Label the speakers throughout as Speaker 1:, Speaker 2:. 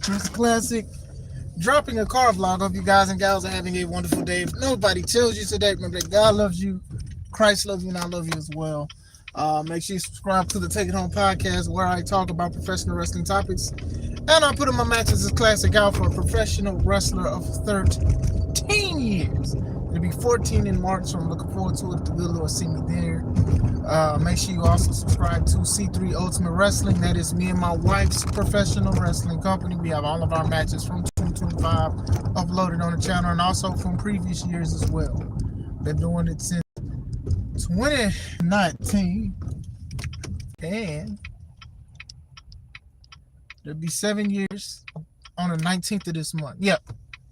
Speaker 1: It's classic. Dropping a car vlog. Hope you guys and gals are having a wonderful day. If nobody tells you today, remember that God loves you, Christ loves you, and I love you as well. Make sure you subscribe to the Take It Home podcast where I talk about professional wrestling topics. And I put in my matches as classic out for a professional wrestler of 13 years. It'll be 14 in March, so I'm looking forward to it. If the good Lord see me there. Make sure you also subscribe to C3 Ultimate Wrestling. That is me and my wife's professional wrestling company. We have all of our matches from 2025 uploaded on the channel and also from previous years as well. Been doing it since 2019, and it'll be 7 years on the 19th of this month. Yep,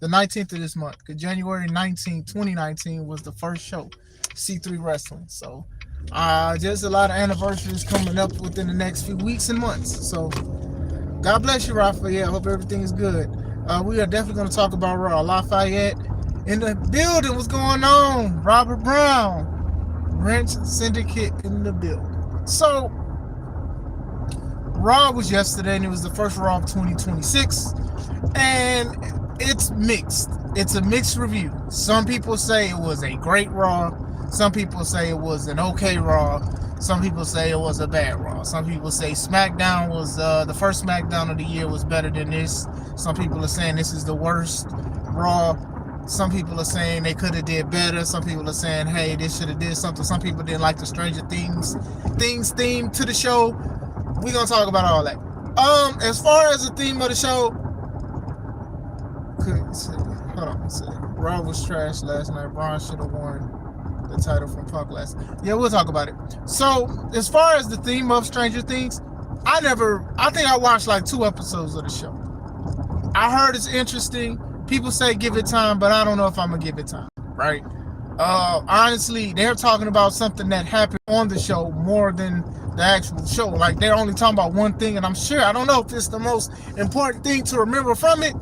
Speaker 1: the 19th of this month, because January 19, 2019 was the first show, C3 Wrestling. So just a lot of anniversaries coming up within the next few weeks and months. So God bless you, Raphael. I hope everything is good. We are definitely going to talk about Raw. Lafayette in the building. What's going on? Robert Brown, Wrench Syndicate in the building. So Raw was yesterday, and it was the first Raw of 2026, and it's mixed. It's a mixed review. Some people say it was a great Raw. Some people say it was an okay Raw. Some people say it was a bad Raw. Some people say SmackDown was the first SmackDown of the year was better than this. Some people are saying this is the worst Raw. Some people are saying they could have did better. Some people are saying, hey, this should have did something. Some people didn't like the Stranger Things theme to the show. We're gonna talk about all that. As far as the theme of the show, hold on a second. Raw was trash last night. Braun should have won the title from Punk last. Yeah, we'll talk about it. So, as far as the theme of Stranger Things, I think I watched like 2 episodes of the show. I heard it's interesting. People say give it time, but I don't know if I'm gonna give it time, right? Honestly, they're talking about something that happened on the show more than the actual show. Like, they're only talking about one thing, and I don't know if it's the most important thing to remember from it,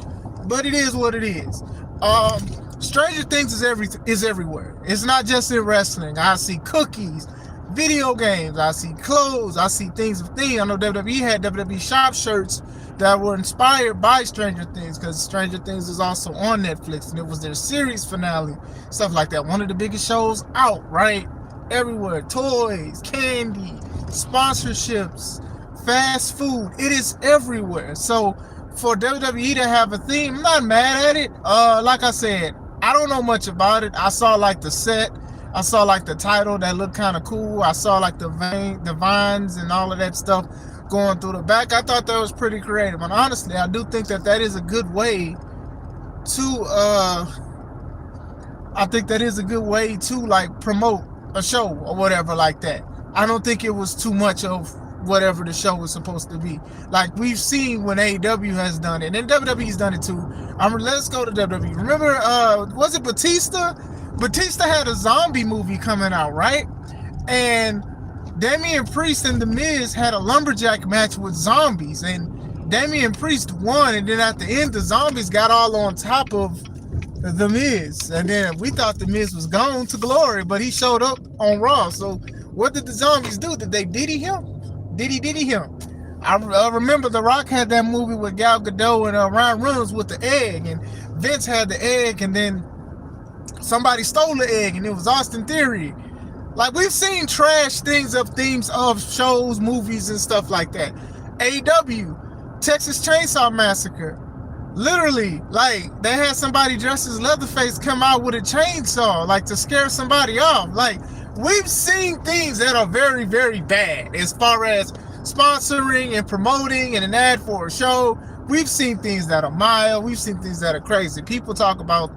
Speaker 1: but it is what it is. Stranger Things is everywhere. It's not just in wrestling. I see cookies, video games, I see clothes, I see things of things. I know WWE had WWE shop shirts that were inspired by Stranger Things, because Stranger Things is also on Netflix, and it was their series finale, stuff like that. One of the biggest shows out, right? Everywhere. Toys, candy, sponsorships, fast food. It is everywhere. So for WWE to have a theme, I'm not mad at it. Like I said, I don't know much about it. I saw like the set. I saw like the title that looked kind of cool. I saw like the vines and all of that stuff going through the back. I thought that was pretty creative. And honestly, I do think that is a good way to like promote a show or whatever like that. I don't think it was too much of whatever the show was supposed to be. Like we've seen when AEW has done it, and WWE's done it too. Let's go to WWE. Remember, was it Batista? Batista had a zombie movie coming out, right? And Damian Priest and The Miz had a lumberjack match with zombies, and Damian Priest won, and then at the end, the zombies got all on top of The Miz, and then we thought The Miz was gone to glory, but he showed up on Raw. So what did the zombies do? Did they diddy him? Diddy him. I remember The Rock had that movie with Gal Gadot and Ryan Reynolds with the egg, and Vince had the egg, and then somebody stole the egg, and it was Austin Theory. Like, we've seen trash themes of shows, movies, and stuff like that. AEW, Texas Chainsaw Massacre. Literally, like, they had somebody dressed as Leatherface come out with a chainsaw, like, to scare somebody off. Like, we've seen things that are very, very bad as far as sponsoring and promoting and an ad for a show. We've seen things that are mild. We've seen things that are crazy. People talk about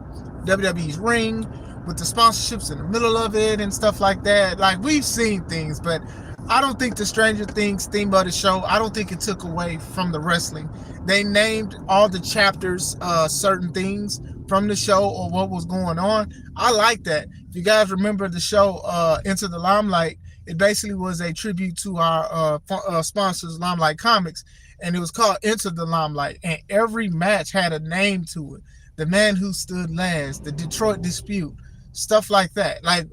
Speaker 1: WWE's ring with the sponsorships in the middle of it and stuff like that. Like, we've seen things, but I don't think the Stranger Things theme of the show, I don't think it took away from the wrestling. They named all the chapters certain things from the show or what was going on. I like that. If you guys remember the show Enter the Limelight, it basically was a tribute to our sponsors, Limelight Comics, and it was called Enter the Limelight, and every match had a name to it. The Man Who Stood Last, the Detroit Dispute, stuff like that. Like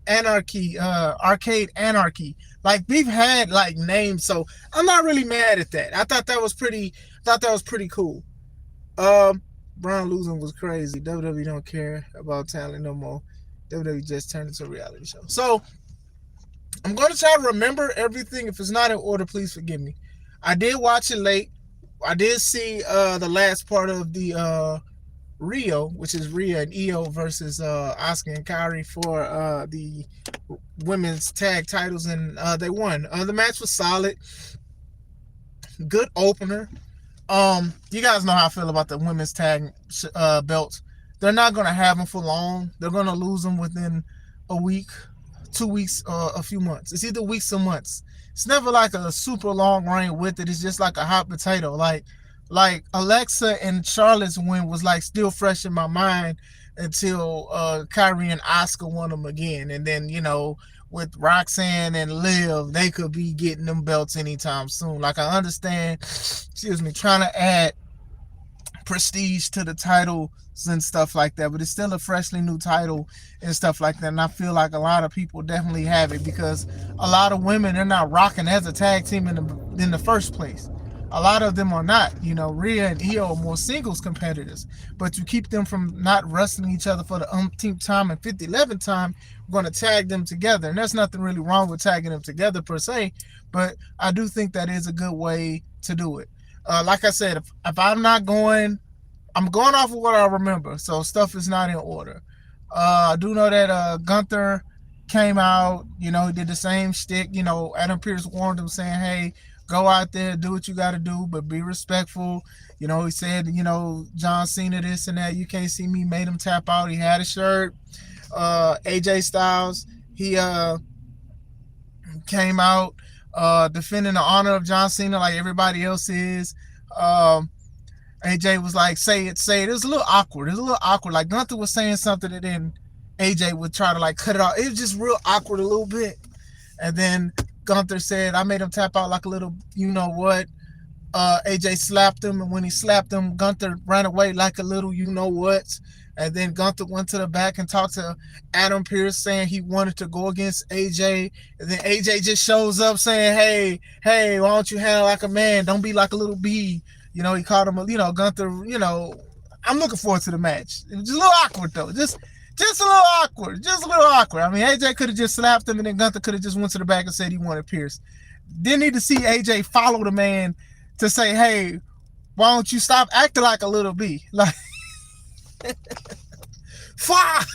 Speaker 1: Anarchy, Arcade Anarchy. Like, we've had like names, so I'm not really mad at that. I thought that was pretty cool. Braun losing was crazy. WWE don't care about talent no more. WWE just turned into a reality show. So I'm going to try to remember everything. If it's not in order, please forgive me. I did watch it late. I did see the last part of the Rio, which is Rhea and Io versus Asuka and Kairi for the women's tag titles, and they won. The match was solid. Good opener. You guys know how I feel about the women's tag belts. They're not going to have them for long. They're going to lose them within a week, 2 weeks, a few months. It's either weeks or months. It's never like a super long reign with it. It's just like a hot potato. Like Alexa and Charlotte's win was like still fresh in my mind until Kairi and Asuka won them again. And then, you know, with Roxanne and Liv, they could be getting them belts anytime soon. Like, I understand, trying to add prestige to the titles and stuff like that, but it's still a freshly new title and stuff like that. And I feel like a lot of people definitely have it because a lot of women are not rocking as a tag team in the first place. A lot of them are not. You know, Rhea and Io are more singles competitors, but to keep them from not wrestling each other for the umpteenth time and 11th time, we're going to tag them together. And there's nothing really wrong with tagging them together per se, but I do think that is a good way to do it. Like I said, if I'm not going, I'm going off of what I remember, so stuff is not in order. I do know that Gunther came out, you know, he did the same shtick. You know, Adam Pearce warned him saying, hey, go out there, do what you got to do, but be respectful. You know, he said, you know, John Cena this and that, you can't see me, made him tap out. He had a shirt. AJ Styles, he came out defending the honor of John Cena like everybody else is. AJ was like, say it. It was a little awkward. Like Gunther was saying something and then AJ would try to like cut it off. It was just real awkward a little bit. And then Gunther said, I made him tap out like a little, you know what. AJ slapped him, and when he slapped him, Gunther ran away like a little, you know what. And then Gunther went to the back and talked to Adam Pearce saying he wanted to go against AJ. And then AJ just shows up saying, hey, why don't you handle like a man? Don't be like a little bee. You know, he called him, you know, Gunther, you know, I'm looking forward to the match. It was just a little awkward, though. Just a little awkward. I mean, AJ could have just slapped him, and then Gunther could have just went to the back and said he wanted Pearce. Didn't need to see AJ follow the man to say, hey, why don't you stop acting like a little bee? Like, fuck!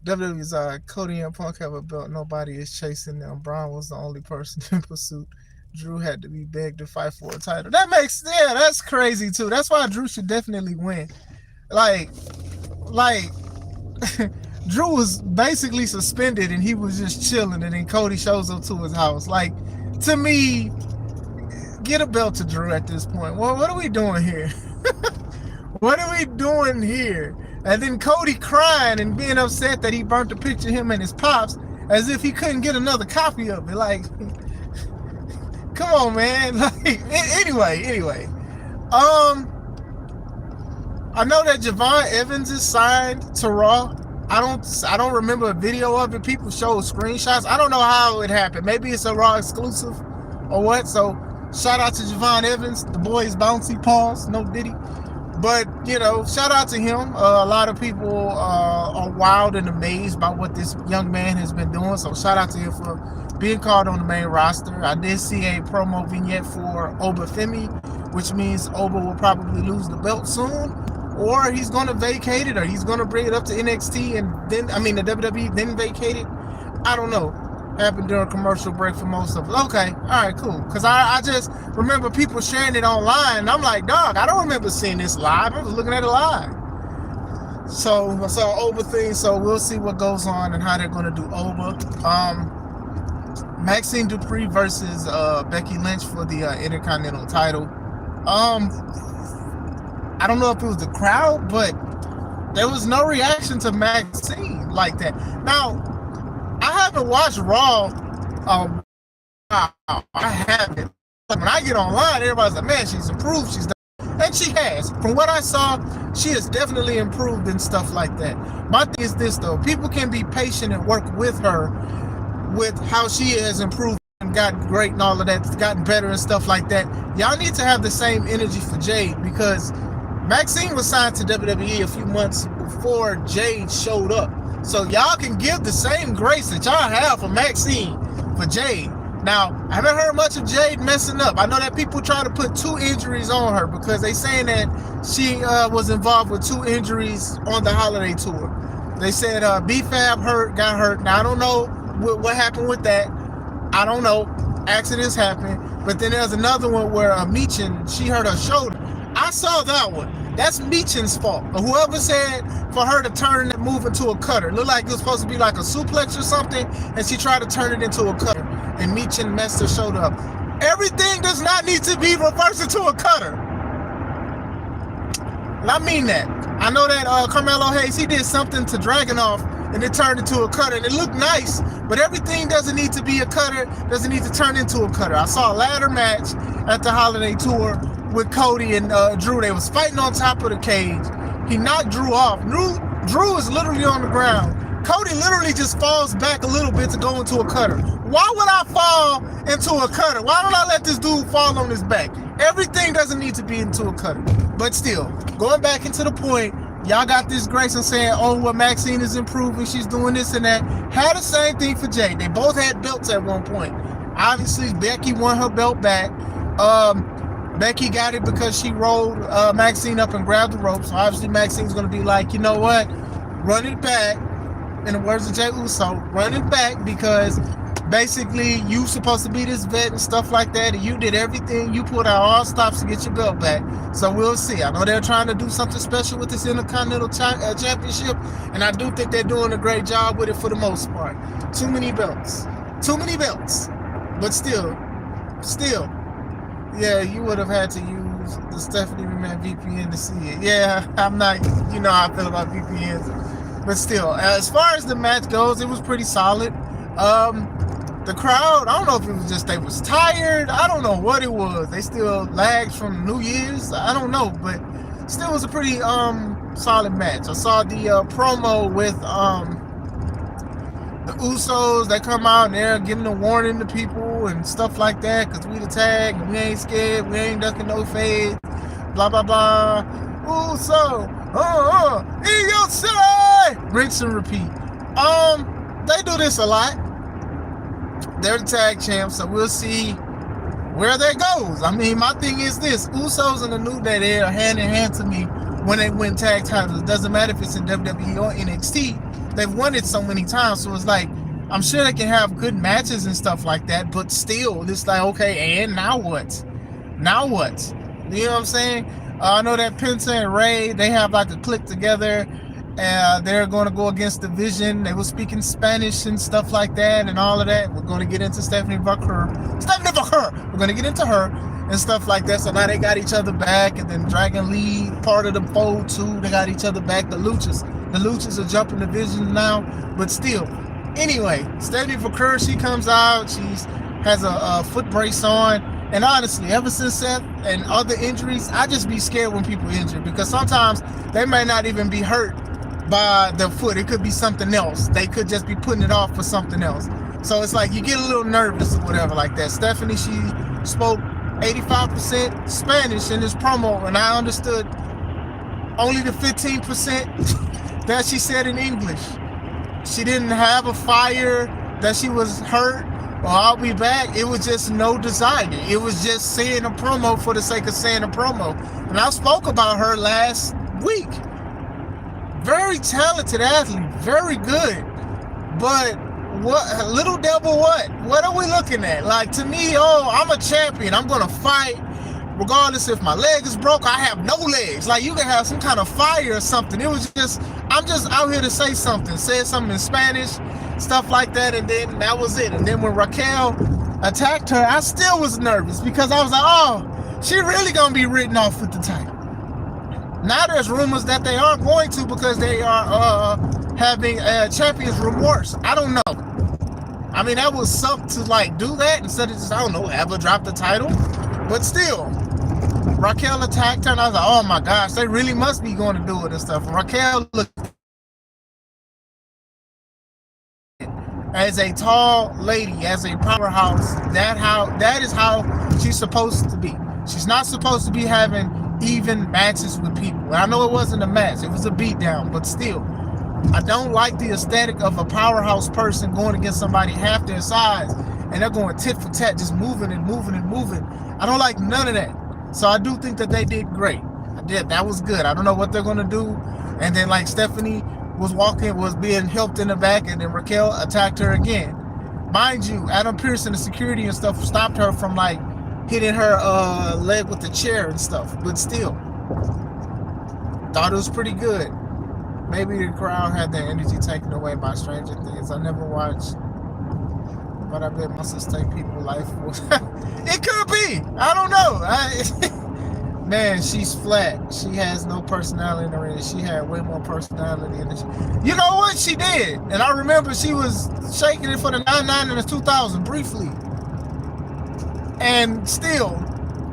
Speaker 1: WWE's Cody and Punk have a belt. Nobody is chasing them. Braun was the only person in pursuit. Drew had to be begged to fight for a title. That's crazy too. That's why Drew should definitely win. Like Drew was basically suspended and he was just chilling, and then Cody shows up to his house. Like, to me, get a belt to Drew at this point. Well, what are we doing here? What are we doing here? And then Cody crying and being upset that he burnt the picture of him and his pops as if he couldn't get another copy of it. Like, come on, man. Like, anyway. I know that Javon Evans is signed to Raw. I don't remember a video of it. People show screenshots. I don't know how it happened. Maybe it's a Raw exclusive or what. So shout out to Javon Evans. The boy is bouncy paws. No Diddy. But, you know, shout out to him. A lot of people are wild and amazed by what this young man has been doing. So shout out to him for being called on the main roster. I did see a promo vignette for Oba Femi, which means Oba will probably lose the belt soon, or he's going to vacate it, or he's going to bring it up to NXT and then, the WWE, then vacate it. I don't know. Happened during commercial break for most of it. Okay, all right, cool. Because I just remember people sharing it online, and I'm like, dog, I don't remember seeing this live. I was looking at it live. So I saw Oba thing, so we'll see what goes on and how they're going to do Oba. Maxine Dupree versus Becky Lynch for the Intercontinental title. I don't know if it was the crowd, but there was no reaction to Maxine like that. Now, I haven't watched Raw. I haven't. When I get online, everybody's like, man, she's improved. She's done. And she has. From what I saw, she has definitely improved and stuff like that. My thing is this, though. People can be patient and work with her with how she has improved gotten great and all of that, it's gotten better and stuff like that. Y'all need to have the same energy for Jade, because Maxine was signed to WWE a few months before Jade showed up. So y'all can give the same grace that y'all have for Maxine for Jade. Now, I haven't heard much of Jade messing up. I know that people try to put 2 injuries on her because they saying that she was involved with 2 injuries on the holiday tour. They said B-Fab got hurt. Now, I don't know what happened with that. I don't know. Accidents happen. But then there's another one where Michin, she hurt her shoulder. I saw that one. That's Michin's fault. Or whoever said for her to turn that move into a cutter. It looked like it was supposed to be like a suplex or something, and she tried to turn it into a cutter. And Michin messed her shoulder up. Everything does not need to be reversed into a cutter. And I mean that. I know that Carmelo Hayes, he did something to Dragunov and it turned into a cutter. And it looked nice, but everything doesn't need to be a cutter, doesn't need to turn into a cutter. I saw a ladder match at the holiday tour with Cody and Drew. They was fighting on top of the cage. He knocked Drew off. Drew is literally on the ground. Cody literally just falls back a little bit to go into a cutter. Why would I fall into a cutter? Why don't I let this dude fall on his back? Everything doesn't need to be into a cutter. But still, going back into the point, y'all got this grace and saying, oh, well, Maxine is improving, she's doing this and that. Had the same thing for Jade. They both had belts at one point. Obviously, Becky won her belt back. Becky got it because she rolled Maxine up and grabbed the rope. So obviously Maxine's going to be like, you know what? Run it back. In the words of Jey Uso, run it back, because basically you supposed to be this vet and stuff like that, and you did everything. You put out all stops to get your belt back. So we'll see. I know they're trying to do something special with this Intercontinental Championship, and I do think they're doing a great job with it for the most part. Too many belts. But still, yeah, you would have had to use the Stephanie McMahon VPN to see it. Yeah, I'm not, you know how I feel about VPNs. But still, as far as the match goes, it was pretty solid. The crowd, I don't know if it was just they was tired. I don't know what it was. They still lagged from New Year's. I don't know, but still was a pretty solid match. I saw the promo with the Usos. They come out and they're giving a warning to people and stuff like that, because we the tag and we ain't scared. We ain't ducking no fade. Blah, blah, blah. Uso. In your city! Rinse and repeat. They do this a lot. They're the tag champs, so we'll see where that goes. I mean, my thing is this: Usos and the New Day, they are hand in hand to me when they win tag titles. It doesn't matter if it's in WWE or NXT. They've won it so many times, so it's like, I'm sure they can have good matches and stuff like that, but still, it's like, okay, and now what? Now what? You know what I'm saying? I know that Penta and Ray, they have like a click together. They're going to go against the Vision. They were speaking Spanish and stuff like that and all of that. We're going to get into Stephanie Vaquer. We're going to get into her and stuff like that. So now they got each other back. And then Dragon Lee, part of the fold too. They got each other back. The Luchas are jumping the Vision now. But still. Anyway, Stephanie Vaquer, she comes out. She has a foot brace on. And honestly, ever since Seth and other injuries, I just be scared when people injure, because sometimes they may not even be hurt by the foot. It could be something else. They could just be putting it off for something else. So it's like you get a little nervous or whatever like that. Stephanie, she spoke 85% Spanish in this promo, and I understood only the 15% that she said in English. She didn't have a fire that she was hurt. Well, I'll be back. It was just no desire. It was just saying a promo for the sake of saying a promo. And I spoke about her last week. Very talented athlete, very good. But what, Little Devil, what? What are we looking at? Like, to me, oh, I'm a champion. I'm going to fight. Regardless if my leg is broke, I have no legs. Like, you can have some kind of fire or something. It was just, I'm just out here to say something. Said something in Spanish, stuff like that, and then that was it. And then when Raquel attacked her, I still was nervous, because I was like, oh, she really gonna be written off with the title. Now there's rumors that they are going to, because they are having a champion's remorse. I don't know. I mean, that was something to like do that instead of just, I don't know, ever drop the title. But still, Raquel attacked her, and I was like, oh my gosh, they really must be going to do it and stuff. And Raquel looked, as a tall lady, as a powerhouse, that is how she's supposed to be. She's not supposed to be having even matches with people. I know it wasn't a match, it was a beatdown, but still, I don't like the aesthetic of a powerhouse person going against somebody half their size and they're going tit for tat, just moving and moving and moving. I don't like none of that. So I do think that they did great. That was good. I don't know what they're going to do. And then like Stephanie was being helped in the back, and then Raquel attacked her again. Mind you, Adam Pearce and the security and stuff stopped her from like hitting her leg with the chair and stuff. But still, thought it was pretty good. Maybe the crowd had their energy taken away by Stranger Things. I never watched, but I bet my sister take people's life. It could be. I don't know. Man, she's flat. She has no personality in her. And she had way more personality in it. You know what? She did. And I remember she was shaking it for the 99 and the 2000 briefly. And still,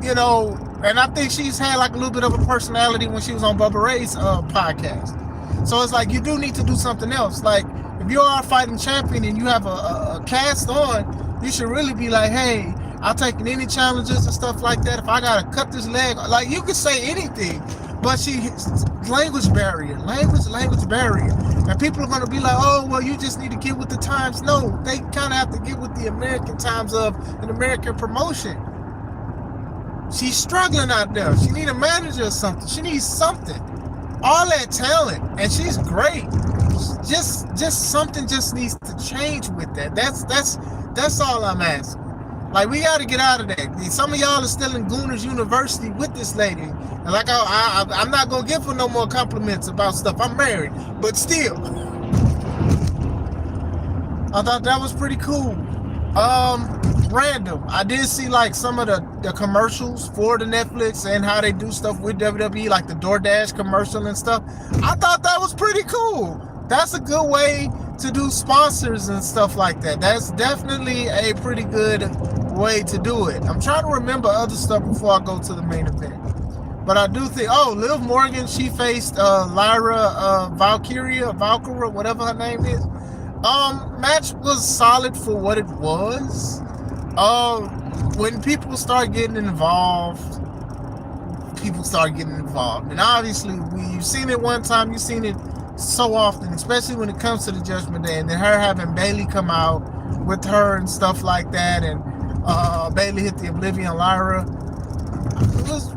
Speaker 1: you know, and I think she's had like a little bit of a personality when she was on Bubba Ray's podcast. So it's like you do need to do something else. Like if you are a fighting champion and you have a cast on, you should really be like, hey, I'll take any challenges and stuff like that. If I gotta cut this leg, like you could say anything, but language barrier, and people are gonna be like, oh, well, you just need to get with the times. No, they kind of have to get with the American times of an American promotion. She's struggling out there. She needs a manager or something. She needs something. All that talent, and she's great. Just something just needs to change with that. That's all I'm asking. Like, we got to get out of that. Some of y'all are still in Gooners University with this lady. And like, I'm not going to give her no more compliments about stuff. I'm married. But still, I thought that was pretty cool. Random. I did see, like, some of the commercials for the Netflix and how they do stuff with WWE, like the DoorDash commercial and stuff. I thought that was pretty cool. That's a good way to do sponsors and stuff like that. That's definitely a pretty good way to do it. I'm trying to remember other stuff before I go to the main event. But I do think, Liv Morgan, she faced Lyra Valkyria, whatever her name is. Match was solid for what it was. When people start getting involved, And obviously, you've seen it one time, you've seen it so often, especially when it comes to the Judgment Day, and then her having Bayley come out with her and stuff like that, and Bayley hit the Oblivion Lyra.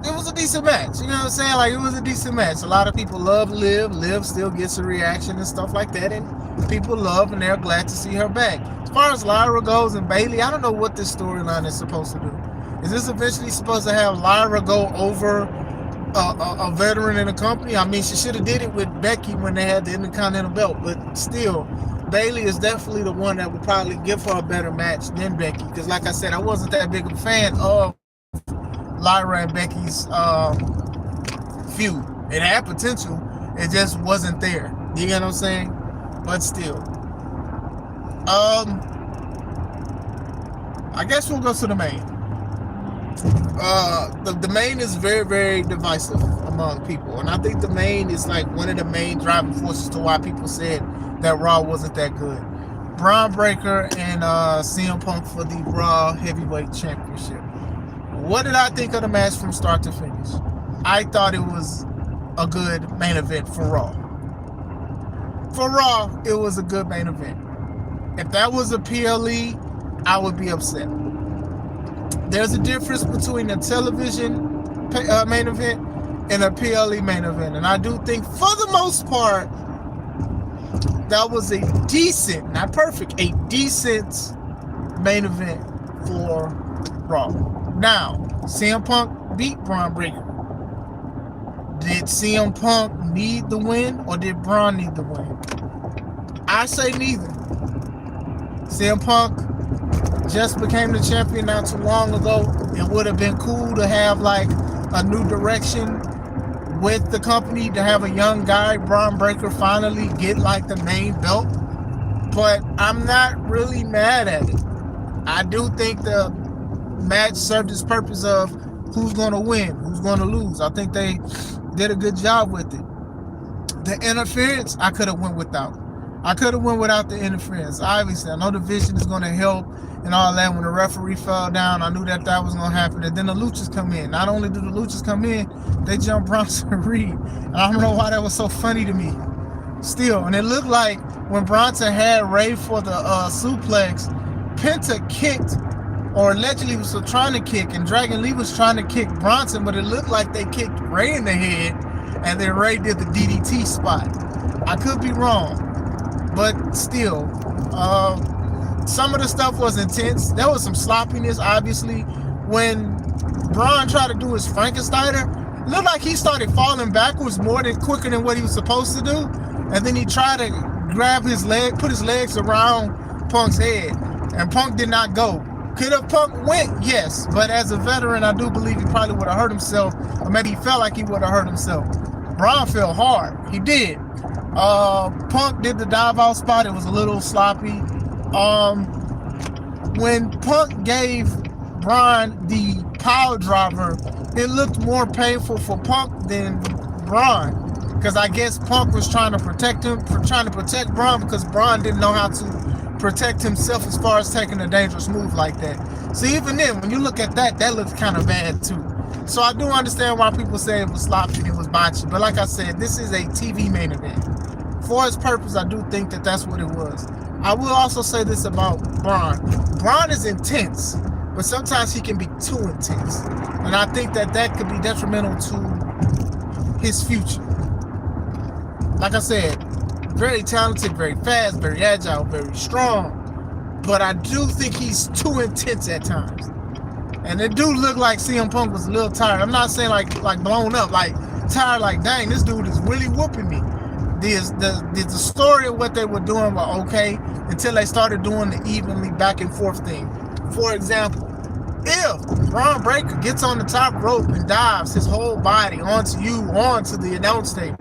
Speaker 1: It was a decent match. You know what I'm saying? Like, it was a decent match. A lot of people love Liv. Liv still gets a reaction and stuff like that, and people love and they're glad to see her back. As far as Lyra goes and Bayley, I don't know what this storyline is supposed to do. Is this eventually supposed to have Lyra go over a veteran in the company? I mean, she should have did it with Becky when they had the Intercontinental belt, but still, Bayley is definitely the one that would probably give her a better match than Becky, because like I said, I wasn't that big of a fan of Lyra and Becky's feud. It had potential, it just wasn't there. You get what I'm saying? But still, I guess we'll go to the main. The main is very, very divisive among people, and I think the main is like one of the main driving forces to why people said that Raw wasn't that good. Braun Breaker and CM Punk for the Raw Heavyweight Championship. What did I think of the match from start to finish? I thought it was a good main event for Raw. For Raw, it was a good main event. If that was a PLE, I would be upset. There's a difference between a television main event and a PLE main event. And I do think, for the most part, that was a decent, not perfect, a decent main event for Raw. Now, CM Punk beat Braun Breaker. Did CM Punk need the win, or did Braun need the win? I say neither. CM Punk just became the champion not too long ago. It would have been cool to have like a new direction with the company, to have a young guy, Braun Breaker, finally get like the main belt. But I'm not really mad at it. I do think the match served its purpose of who's going to win, who's going to lose. I think they did a good job with it. The interference, I could have went without. I could have went without the interference. Obviously, I know the vision is going to help and all that. When the referee fell down, I knew that was going to happen. And then the luchas come in. Not only do the luchas come in, they jump Bronson Reed. And I don't know why that was so funny to me. Still, and it looked like when Bronson had Ray for the suplex, Penta kicked, or allegedly was trying to kick, and Dragon Lee was trying to kick Bronson, but it looked like they kicked Ray in the head, and then Ray did the DDT spot. I could be wrong, but still, some of the stuff was intense. There was some sloppiness, obviously. When Braun tried to do his Frankensteiner, it looked like he started falling backwards quicker than what he was supposed to do, and then he tried to grab his leg, put his legs around Punk's head, and Punk did not go. Could have Punk went? Yes, but as a veteran, I do believe he probably would have hurt himself, or maybe he felt like he would have hurt himself. Braun fell hard. He did. Punk did the dive out spot. It was a little sloppy. When Punk gave Braun the power driver, it looked more painful for Punk than Braun, because I guess Punk was trying to protect Braun, because Braun didn't know how to protect himself as far as taking a dangerous move like that. So even then, when you look at that looks kind of bad too. So I do understand why people say it was sloppy and it was botchy. But like I said, this is a TV main event. For its purpose, I do think that that's what it was. I will also say this about Braun. Braun is intense, but sometimes he can be too intense. And I think that could be detrimental to his future. Like I said, very talented, very fast, very agile, very strong. But I do think he's too intense at times. And it do look like CM Punk was a little tired. I'm not saying like blown up, like tired, like dang, this dude is really whooping me. The story of what they were doing was okay until they started doing the evenly back and forth thing. For example, if Braun Breaker gets on the top rope and dives his whole body onto the announce table,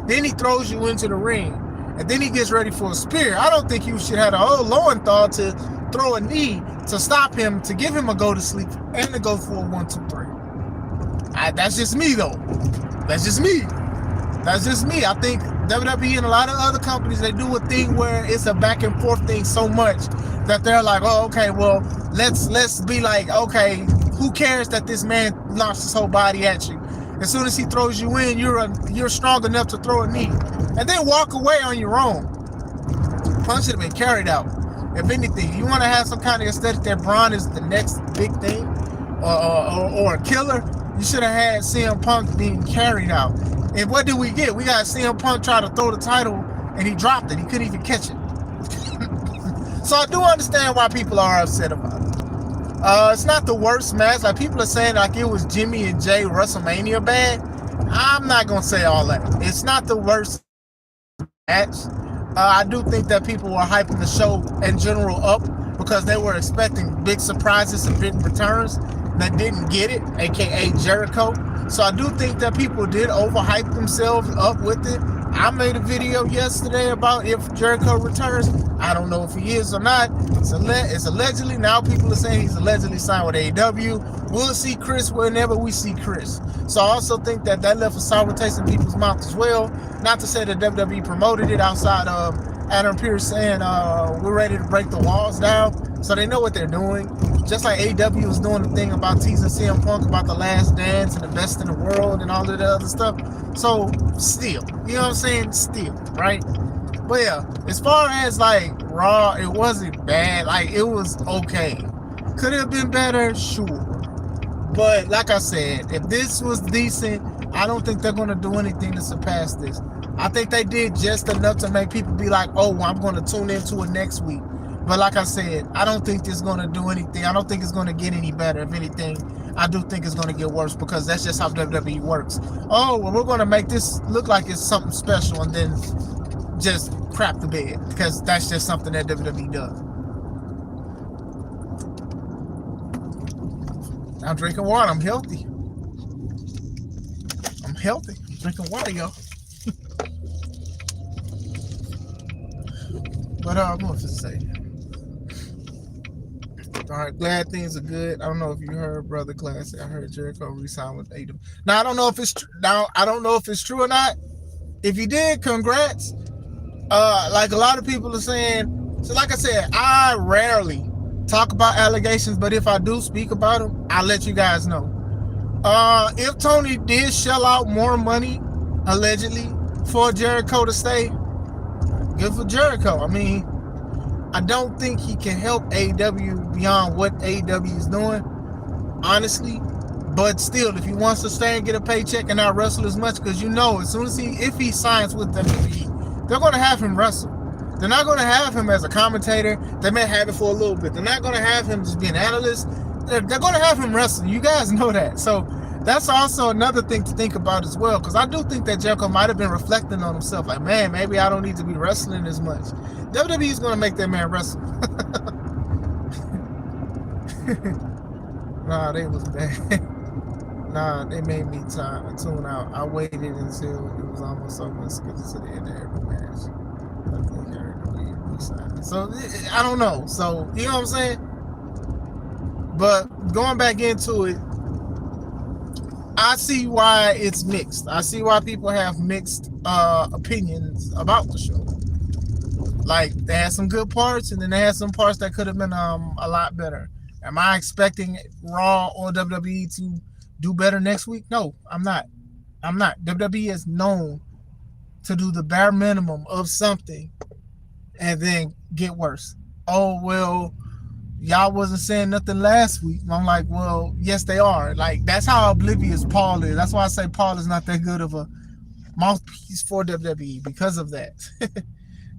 Speaker 1: then he throws you into the ring, and then he gets ready for a spear, I don't think you should have the whole Lowenthal to throw a knee to stop him, to give him a go to sleep, and to go for a 1, 2, 3. That's just me though. That's just me. I think WWE and a lot of other companies, they do a thing where it's a back and forth thing so much that they're like, oh, okay, well, let's be like, okay, who cares that this man launched his whole body at you? As soon as he throws you in, you're strong enough to throw a knee, and then walk away on your own. Punk should have been carried out. If anything, you want to have some kind of aesthetic that Braun is the next big thing, or a killer, you should have had CM Punk being carried out. And what did we get? We got CM Punk try to throw the title, and he dropped it. He couldn't even catch it. So I do understand why people are upset about it. It's not the worst match. Like, people are saying like it was Jimmy and Jay WrestleMania bad. I'm not gonna say all that. It's not the worst match. I do think that people were hyping the show in general up because they were expecting big surprises and big returns that didn't get it, aka Jericho. So I do think that people did overhype themselves up with it. I made a video yesterday about if Jericho returns. I don't know if he is or not. It's allegedly. Now people are saying he's allegedly signed with AEW. We'll see Chris whenever we see Chris. So I also think that left a sour taste in people's mouth as well. Not to say that WWE promoted it outside of Adam Pearce saying we're ready to break the walls down. So they know what they're doing. Just like AEW was doing the thing about teasing CM Punk about the last dance and the best in the world and all of that other stuff. So still, you know what I'm saying? Still, right? But yeah, as far as like Raw, it wasn't bad. Like, it was okay. Could it have been better? Sure. But like I said, if this was decent, I don't think they're going to do anything to surpass this. I think they did just enough to make people be like, oh, I'm going to tune into it next week. But like I said, I don't think it's going to do anything. I don't think it's going to get any better. If anything, I do think it's going to get worse because that's just how WWE works. Oh, well, we're going to make this look like it's something special and then just crap the bed because that's just something that WWE does. I'm drinking water. I'm healthy. I'm drinking water, y'all. But what was I say? All right, glad things are good. I don't know if you heard Brother Classic. I heard Jericho re-signed with AEW. Now I don't know if it's true or not. If you did, congrats. Like a lot of people are saying, so like I said, I rarely talk about allegations, but if I do speak about them, I'll let you guys know. If Tony did shell out more money, allegedly, for Jericho to stay, good for Jericho. I mean, I don't think he can help AEW beyond what AEW is doing, honestly. But still, if he wants to stay and get a paycheck and not wrestle as much, because you know, as soon as if he signs with WWE, they're going to have him wrestle. They're not going to have him as a commentator. They may have it for a little bit. They're not going to have him just be an analyst. They're going to have him wrestle. You guys know that. So that's also another thing to think about as well, because I do think that Jericho might have been reflecting on himself. Like, man, maybe I don't need to be wrestling as much. WWE is going to make that man wrestle. Nah, they was bad. Nah, they made me tune out. I waited until it was almost over and skipped to the end of every match. I think I heard the re-sign. So, I don't know. So, you know what I'm saying? But going back into it, I see why it's mixed. I see why people have mixed opinions about the show. Like, they had some good parts, and then they had some parts that could have been a lot better. Am I expecting Raw or WWE to do better next week? No, I'm not. WWE is known to do the bare minimum of something and then get worse. Oh, well, y'all wasn't saying nothing last week. I'm like, well, yes, they are. Like, that's how oblivious Paul is. That's why I say Paul is not that good of a mouthpiece for WWE because of that.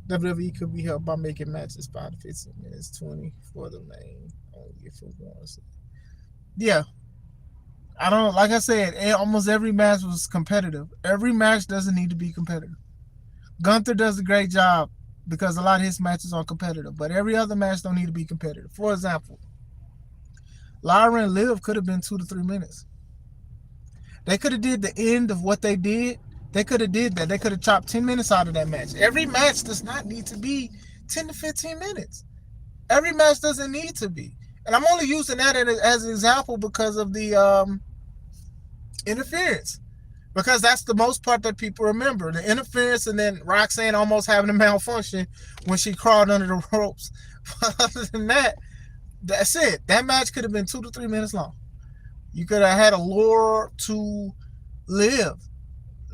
Speaker 1: WWE could be helped by making matches 5 to 15 minutes, 20 for the main. Only if it wants. Yeah. I don't, like I said, almost every match was competitive. Every match doesn't need to be competitive. Gunther does a great job because a lot of his matches are competitive, but every other match don't need to be competitive. For example, Lyra and Liv could have been 2 to 3 minutes. They could have did the end of what they did. They could have did that. They could have chopped 10 minutes out of that match. Every match does not need to be 10 to 15 minutes. Every match doesn't need to be. And I'm only using that as an example because of the interference. Because that's the most part that people remember. The interference and then Roxanne almost having a malfunction when she crawled under the ropes. But other than that, that's it. That match could have been 2 to 3 minutes long. You could have had a lure to Liv.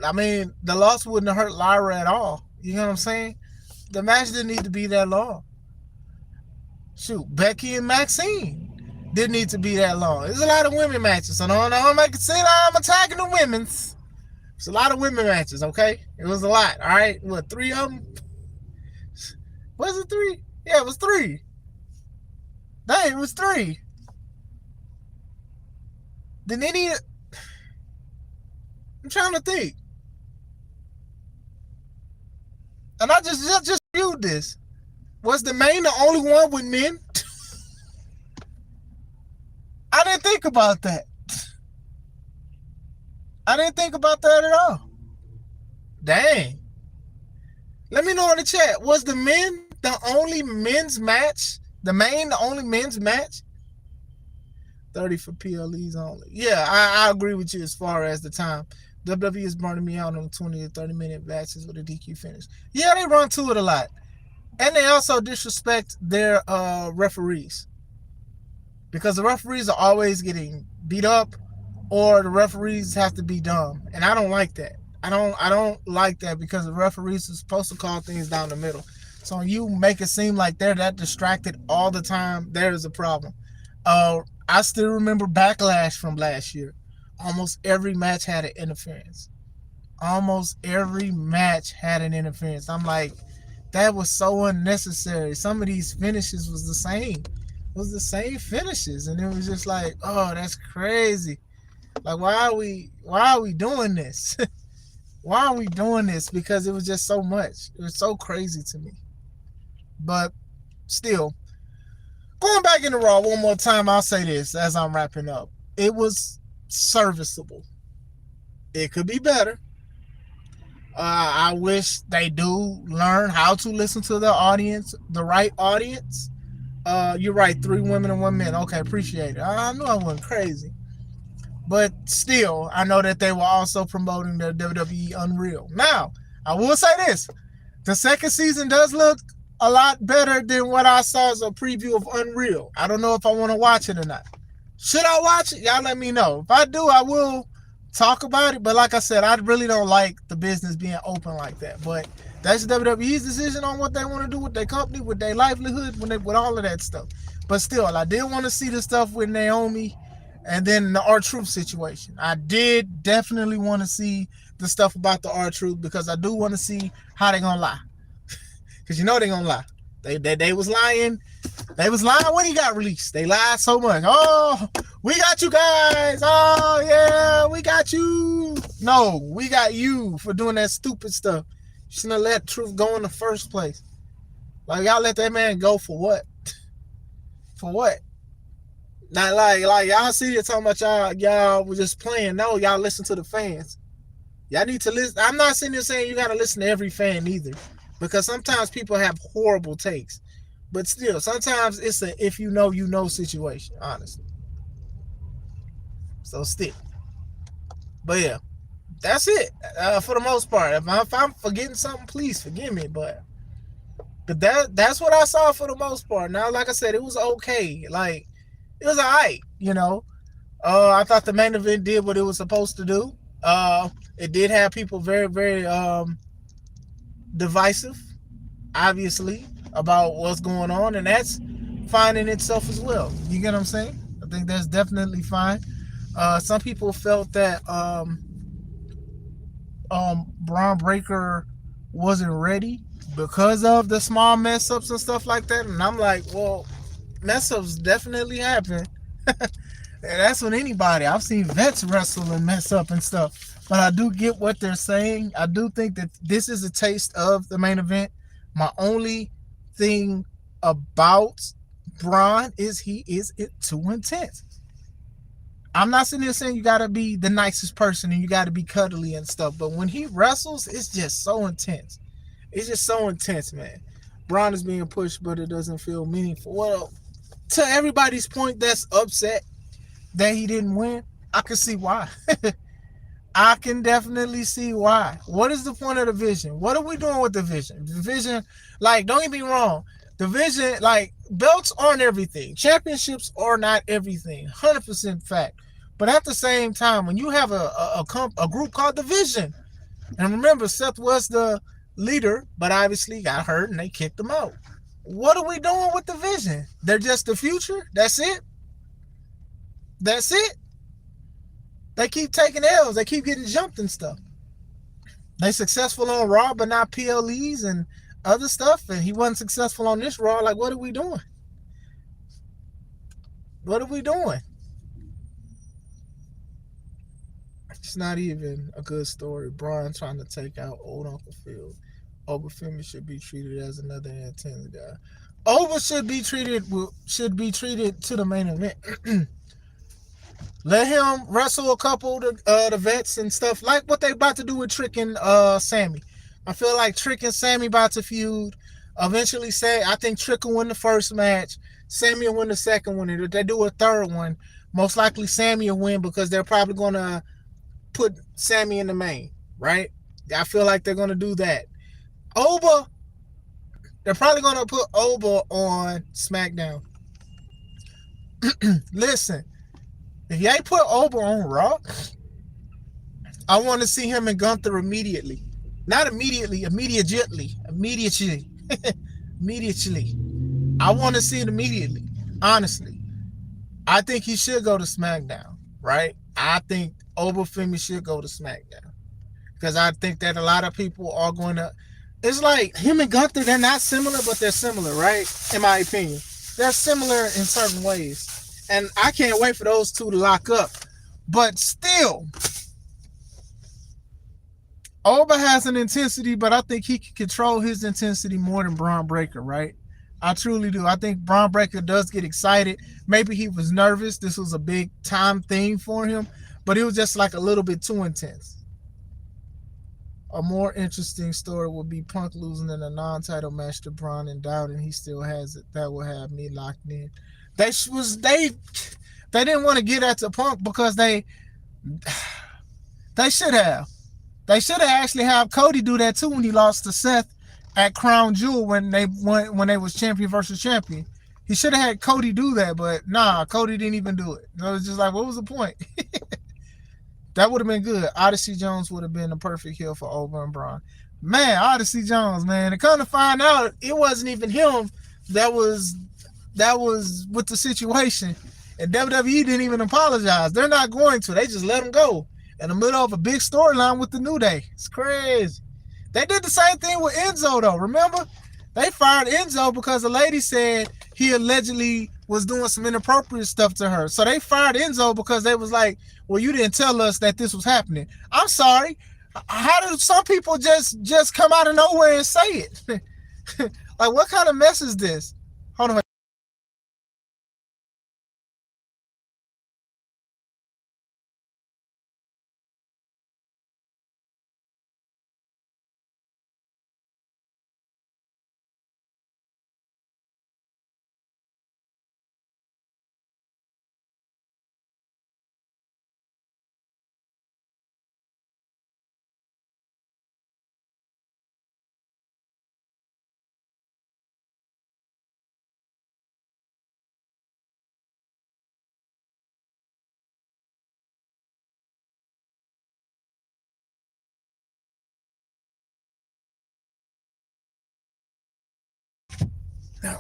Speaker 1: I mean, the loss wouldn't have hurt Lyra at all. You know what I'm saying? The match didn't need to be that long. Shoot, Becky and Maxine didn't need to be that long. There's a lot of women matches, so don't make it seem like I'm attacking the women's. It's a lot of women matches, okay? It was a lot, all right? What, 3 of them? Was it 3? Yeah, it was 3. Dang, it was 3. Then any... I'm trying to think. And I just viewed this. Was the main the only one with men? I didn't think about that. I didn't think about that at all. Dang. Let me know in the chat. Was the men the only men's match? The main the only men's match? 30 for PLEs only. Yeah, I agree with you as far as the time. WWE is burning me out on 20 to 30 minute matches with a DQ finish. Yeah, they run to it a lot. And they also disrespect their referees. Because the referees are always getting beat up or the referees have to be dumb. And I don't like that. I don't like that because the referees are supposed to call things down the middle. So when you make it seem like they're that distracted all the time, there is a problem. I still remember Backlash from last year. Almost every match had an interference. Almost every match had an interference. I'm like, that was so unnecessary. Some of these finishes was the same. It was the same finishes. And it was just like, oh, that's crazy. Like, why are we doing this? Why are we doing this? Because it was just so much. It was so crazy to me. But still, going back into Raw one more time, I'll say this as I'm wrapping up. It was serviceable. It could be better. I wish they do learn how to listen to their audience, the right audience. You're right, 3 women and 1 man. Okay, appreciate it. I knew I wasn't crazy. But still, I know that they were also promoting their WWE Unreal. Now, I will say this. The second season does look a lot better than what I saw as a preview of Unreal. I don't know if I want to watch it or not. Should I watch it? Y'all let me know. If I do, I will talk about it. But like I said, I really don't like the business being open like that. But that's WWE's decision on what they want to do with their company, with their livelihood, with all of that stuff. But still, I did want to see the stuff with Naomi and then the R-Truth situation. I did definitely want to see the stuff about the R-Truth because I do want to see how they going to lie. Because you know they going to lie. They was lying. They was lying when he got released. They lied so much. Oh, we got you guys. Oh, yeah, we got you. No, we got you for doing that stupid stuff. You shouldn't have let Truth go in the first place. Like, y'all let that man go for what? For what? Not like y'all see it talking about y'all were just playing. No, y'all listen to the fans. Y'all need to listen. I'm not sitting there saying you got to listen to every fan either. Because sometimes people have horrible takes. But still, sometimes it's a if you know situation, honestly. So stick. But yeah, that's it for the most part. If I'm forgetting something, please forgive me. But that's what I saw for the most part. Now, like I said, it was okay. Like, it was all right, I thought the main event did what it was supposed to do. It did have people very, very divisive, obviously, about what's going on, and that's fine in itself as well. You get what I'm saying? I think that's definitely fine. Some people felt that Braun Breaker wasn't ready because of the small mess ups and stuff like that, and I'm like, well, mess ups definitely happen. And that's with anybody. I've seen vets wrestle and mess up and stuff. But I do get what they're saying. I do think that this is a taste of the main event. My only thing about Braun is he is too intense. I'm not sitting here saying you got to be the nicest person and you got to be cuddly and stuff. But when he wrestles, it's just so intense. It's just so intense, man. Braun is being pushed, but it doesn't feel meaningful. Well, to everybody's point that's upset that he didn't win, I can see why. I can definitely see why. What is the point of the vision? What are we doing with the vision? The vision, like, don't get me wrong. The vision, like, belts aren't everything. Championships are not everything. 100% fact. But at the same time, when you have a group called the Vision, and remember, Seth was the leader, but obviously got hurt and they kicked him out. What are we doing with the Vision? They're just the future? That's it? That's it? They keep taking L's. They keep getting jumped and stuff. They successful on Raw, but not PLEs and other stuff. And he wasn't successful on this Raw. Like, what are we doing? What are we doing? It's not even a good story. Braun trying to take out old Uncle Phil. Oba Femi should be treated as another intense guy. Oba should be treated to the main event. Let him wrestle a couple of the vets and stuff, like what they about to do with Trick and Sammy. I feel like Trick and Sammy about to feud. Eventually, I think Trick will win the first match. Sammy will win the second one. And if they do a third one, most likely Sammy will win because they're probably going to put Sammy in the main, right? I feel like they're going to do that. Oba, they're probably going to put Oba on SmackDown. Listen. If you ain't put Oba on Raw, I want to see him and Gunther immediately. Not immediately, immediately. Immediately. I want to see it immediately, honestly. I think he should go to SmackDown, right? I think Oba Femi should go to SmackDown. Because I think that a lot of people are going to... It's like him and Gunther, they're not similar, but they're similar, right? In my opinion. They're similar in certain ways. And I can't wait for those two to lock up. But still, Oba has an intensity, but I think he can control his intensity more than Braun Breaker, right? I truly do. I think Braun Breaker does get excited. Maybe he was nervous. This was a big time thing for him. But it was just like a little bit too intense. A more interesting story would be Punk losing in a non-title match to Braun and doubting he still has it. That would have me locked in. They didn't want to get at the Punk because they should have. They should have actually had Cody do that too when he lost to Seth at Crown Jewel when they was champion versus champion. He should have had Cody do that, but nah, Cody didn't even do it. So it was just like, what was the point? That would have been good. Odyssey Jones would have been the perfect heel for Over and Braun. Man, Odyssey Jones, man. And come to find out, it wasn't even him that was with the situation. And WWE didn't even apologize. They're not going to. They just let him go in the middle of a big storyline with the New Day. It's crazy. They did the same thing with Enzo, though. Remember? They fired Enzo because the lady said he allegedly was doing some inappropriate stuff to her. So they fired Enzo because they was like, well, you didn't tell us that this was happening. I'm sorry. How do some people just come out of nowhere and say it? Like, what kind of mess is this? Hold on.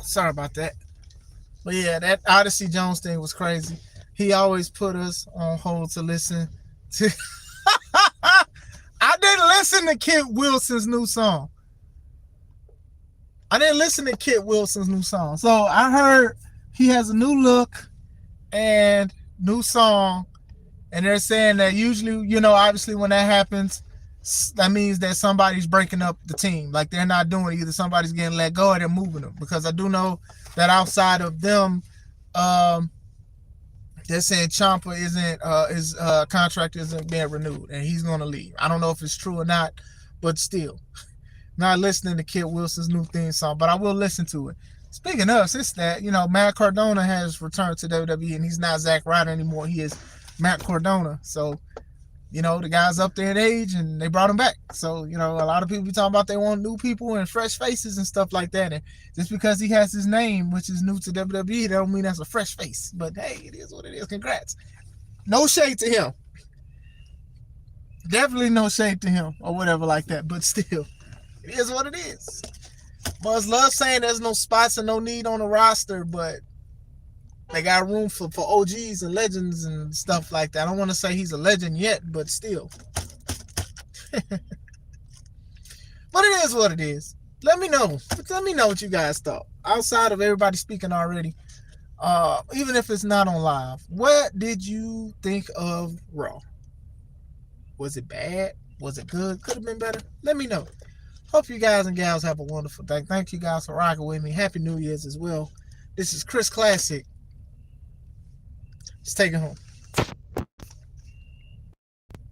Speaker 1: Sorry about that. But yeah, that Odyssey Jones thing was crazy. He always put us on hold to listen to. I didn't listen to Kit Wilson's new song. So I heard he has a new look and new song. And they're saying that usually, obviously when that happens, that means that somebody's breaking up the team. Like they're not doing it. Either somebody's getting let go or they're moving them. Because I do know that outside of them, they're saying Ciampa his contract isn't being renewed and he's going to leave. I don't know if it's true or not, but still. Not listening to Kit Wilson's new theme song, but I will listen to it. Speaking of, since that, Matt Cardona has returned to WWE and he's not Zack Ryder anymore. He is Matt Cardona. So, the guy's up there in age and they brought him back. So, a lot of people be talking about they want new people and fresh faces and stuff like that. And just because he has his name, which is new to WWE, that don't mean that's a fresh face. But hey, it is what it is. Congrats. No shade to him. Definitely no shade to him or whatever like that. But still, it is what it is. Buzz love saying there's no spots and no need on the roster, but they got room for OGs and legends and stuff like that. I don't want to say he's a legend yet, but still. But it is what it is. Let me know. Let me know what you guys thought. Outside of everybody speaking already, even if it's not on live, what did you think of Raw? Was it bad? Was it good? Could have been better? Let me know. Hope you guys and gals have a wonderful day. Thank you guys for rocking with me. Happy New Year's as well. This is Chris Classic. Let's take it home.